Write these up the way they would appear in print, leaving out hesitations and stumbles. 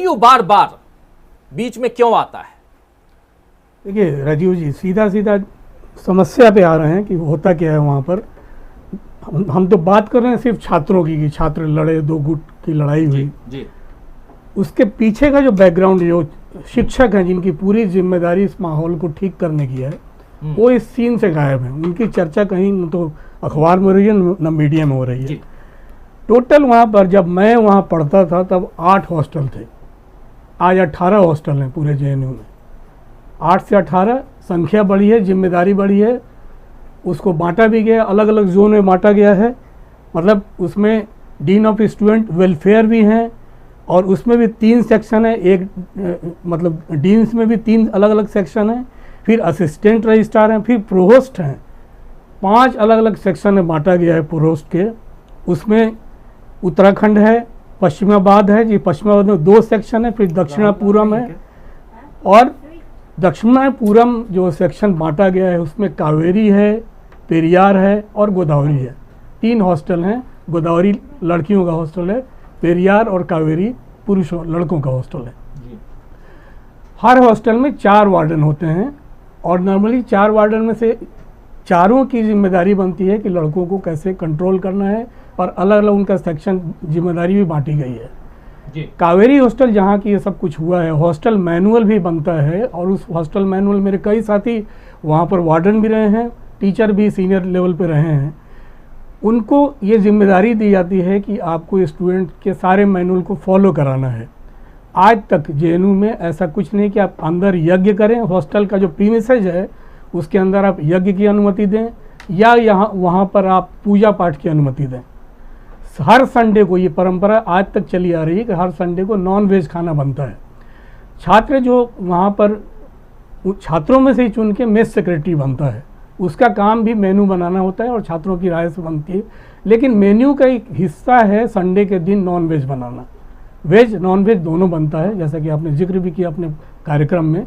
JNU बार बार बीच में क्यों आता है? देखिए राजीव जी, सीधा सीधा समस्या पे आ रहे हैं कि होता क्या है वहाँ पर। हम तो बात कर रहे हैं सिर्फ छात्रों की कि छात्र लड़े, दो गुट की लड़ाई हुई जी। उसके पीछे का जो बैकग्राउंड, जो शिक्षक हैं जिनकी पूरी जिम्मेदारी इस माहौल को ठीक करने की है, वो इस सीन से गायब है। उनकी चर्चा कहीं न तो अखबार में हो रही है न मीडिया में हो रही है। टोटल वहाँ पर जब मैं वहाँ पढ़ता था तब 8 हॉस्टल थे, आज 18 हॉस्टल हैं पूरे जेएनयू में। 8 से 18 संख्या बढ़ी है, जिम्मेदारी बढ़ी है, उसको बांटा भी गया, अलग अलग जोन में बांटा गया है। मतलब उसमें डीन ऑफ स्टूडेंट वेलफेयर भी हैं और उसमें भी 3 सेक्शन है। एक मतलब डीन्स में भी 3 अलग अलग सेक्शन हैं, फिर असिस्टेंट रजिस्ट्रार हैं, फिर प्रोहोस्ट हैं। 5 अलग अलग सेक्शन में बांटा गया है प्रोहोस्ट के। उसमें उत्तराखंड है, पश्चिमाबाद है जी, पश्चिमाबाद में 2 सेक्शन है, फिर दक्षिणापूरम है और दक्षिणापूरम जो सेक्शन बांटा गया है उसमें कावेरी है, पेरियार है और गोदावरी है। 3 हॉस्टल हैं। गोदावरी लड़कियों का हॉस्टल है, पेरियार और कावेरी पुरुषों लड़कों का हॉस्टल है। हर हॉस्टल में 4 वार्डन होते हैं और नॉर्मली 4 वार्डन में से चारों की जिम्मेदारी बनती है कि लड़कों को कैसे कंट्रोल करना है और अलग अलग उनका सेक्शन जिम्मेदारी भी बांटी गई है जी। कावेरी हॉस्टल जहाँ की ये सब कुछ हुआ है, हॉस्टल मैनुअल भी बनता है और उस हॉस्टल मैनुअल मेरे कई साथी वहाँ पर वार्डन भी रहे हैं, टीचर भी सीनियर लेवल पे रहे हैं। उनको ये जिम्मेदारी दी जाती है कि आपको स्टूडेंट के सारे मैनुअल को फॉलो कराना है। आज तक जेएनयू में ऐसा कुछ नहीं कि आप अंदर यज्ञ करें, हॉस्टल का जो प्रीमिसेस है उसके अंदर आप यज्ञ की अनुमति दें या वहाँ पर आप पूजा पाठ की अनुमति दें। हर संडे को ये परंपरा आज तक चली आ रही है कि हर संडे को नॉन वेज खाना बनता है। छात्र जो वहाँ पर छात्रों में से ही चुन के मेस सेक्रेटरी बनता है, उसका काम भी मेन्यू बनाना होता है और छात्रों की राय से बनती है। लेकिन मेन्यू का एक हिस्सा है संडे के दिन नॉन वेज बनाना। वेज नॉन वेज दोनों बनता है, जैसा कि आपने जिक्र भी किया अपने कार्यक्रम में।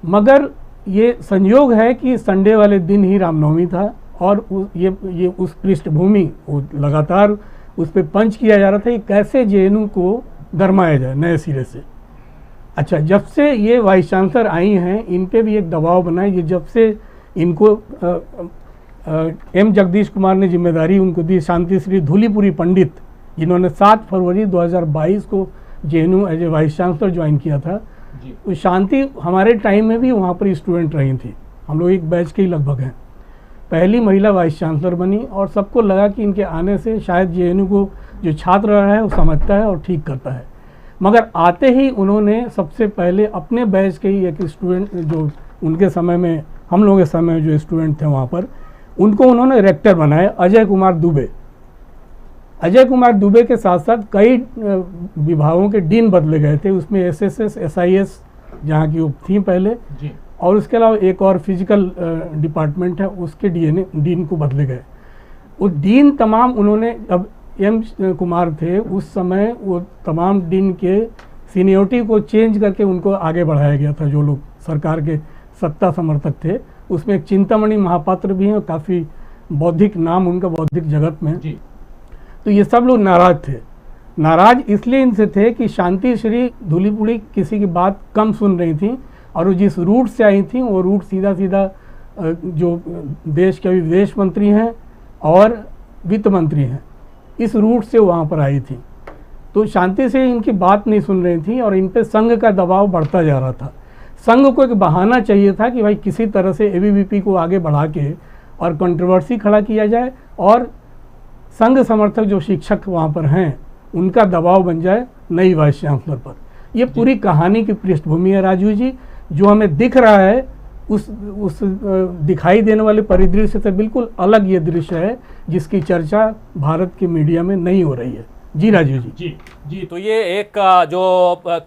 मगर ये संयोग है कि संडे वाले दिन ही रामनवमी था और ये उस पृष्ठभूमि लगातार उस पर पंच किया जा रहा था कि कैसे जेएनयू को गरमाया जाए नए सिरे से। अच्छा, जब से ये वाइस चांसलर आई हैं इन पे भी एक दबाव बना है। ये जब से इनको एम जगदीश कुमार ने जिम्मेदारी उनको दी, शांति श्री धूलीपुरी पंडित जिन्होंने 7 फरवरी 2022 को JNU as a vice chancellor join किया था, तो शांति हमारे टाइम में भी वहाँ पर स्टूडेंट रही थी। हम लोग एक बैच के ही लगभग हैं। पहली महिला वाइस चांसलर बनी और सबको लगा कि इनके आने से शायद जेएनयू को जो छात्र रहा है वो समझता है और ठीक करता है। मगर आते ही उन्होंने सबसे पहले अपने बैच के ही एक स्टूडेंट, जो उनके समय में हम लोगों के समय में जो स्टूडेंट थे वहाँ पर, उनको उन्होंने रेक्टर बनाया, अजय कुमार दुबे। अजय कुमार दुबे के साथ साथ कई विभागों के डीन बदले गए थे। उसमें एसएसएस, एसआईएस जहाँ की थी पहले जी, और उसके अलावा एक और फिजिकल डिपार्टमेंट है, उसके डीन को बदले गए। वो डीन तमाम उन्होंने, अब एम कुमार थे उस समय, वो तमाम डीन के सीनियोरिटी को चेंज करके उनको आगे बढ़ाया गया था। जो लोग सरकार के सत्ता समर्थक थे, उसमें एक चिंतामणि महापात्र भी हैं, काफ़ी बौद्धिक नाम उनका बौद्धिक जगत में जी। तो ये सब लोग नाराज थे। नाराज इसलिए इनसे थे कि शांति श्री धूलीपुरी किसी की बात कम सुन रही थी और वो जिस रूट से आई थी वो रूट सीधा सीधा जो देश के विदेश मंत्री हैं और वित्त मंत्री हैं, इस रूट से वहाँ पर आई थी। तो शांति से इनकी बात नहीं सुन रही थी और इन पे संघ का दबाव बढ़ता जा रहा था। संघ को एक बहाना चाहिए था कि भाई किसी तरह से एबीवीपी को आगे बढ़ा के और कंट्रोवर्सी खड़ा किया जाए और संघ समर्थक जो शिक्षक वहाँ पर हैं उनका दबाव बन जाए नई वाइस चांसलर पर। ये पूरी कहानी की पृष्ठभूमि है राजू जी। जो हमें दिख रहा है उस दिखाई देने वाले परिदृश्य से बिल्कुल अलग ये दृश्य है जिसकी चर्चा भारत के मीडिया में नहीं हो रही है। जी राजू जी। जी, तो ये एक जो